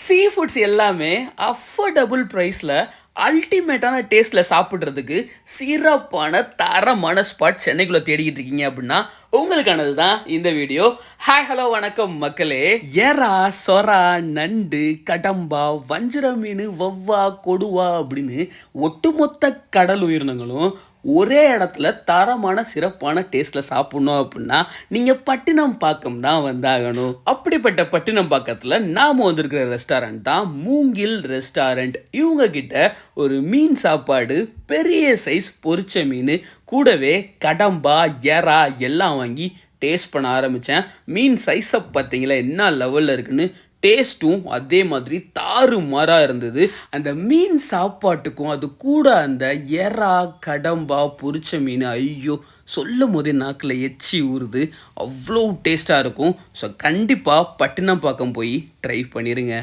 Sea foods எல்லாமே affordable ப்ரைஸில் அல்டிமேட்டான டேஸ்ட்டில் சாப்பிட்றதுக்கு சிறப்பான தரமான ஸ்பாட் சென்னைக்குள்ளே தேடிக்கிட்டு இருக்கீங்க அப்படின்னா உங்களுக்கானது தான் இந்த வீடியோ. ஹாய் ஹலோ வணக்கம் மக்களே. எறா, சொரா, நண்டு, கடம்பா, வஞ்சிர மீன், வவ்வா, கொடுவா அப்படின்னு ஒட்டுமொத்த கடல் உயிரினங்களும் ஒரே இடத்துல தரமான சிறப்பான டேஸ்ட்டில் சாப்பிட்ணும் அப்படின்னா நீங்கள் பட்டினம்பாக்கம் தான் வந்தாகணும். அப்படிப்பட்ட பட்டினம்பாக்கத்தில் நாம் வந்திருக்கிற ரெஸ்டாரண்ட் தான் மூங்கில் ரெஸ்டாரண்ட். இவங்க கிட்ட ஒரு மீன் சாப்பாடு, பெரிய சைஸ் பொரிச்ச மீன், கூடவே கடம்பா, எறா எல்லாம் வாங்கி டேஸ்ட் பண்ண ஆரம்பித்தேன். மீன் சைஸை பார்த்தீங்களா என்ன லெவலில் இருக்குன்னு. டேஸ்ட்டும் அதே மாதிரி தாறுமாறாக இருந்தது. அந்த மீன் சாப்பாட்டுக்கும் அது கூட அந்த எறா, கடம்பா, பொரிச்ச மீன், ஐயோ சொல்லும் போதே நாக்கில் எச்சி ஊறுது. அவ்வளோ டேஸ்ட்டாக இருக்கும். ஸோ கண்டிப்பாக பட்டினப்பாக்கம் போய் ட்ரை பண்ணிடுங்க.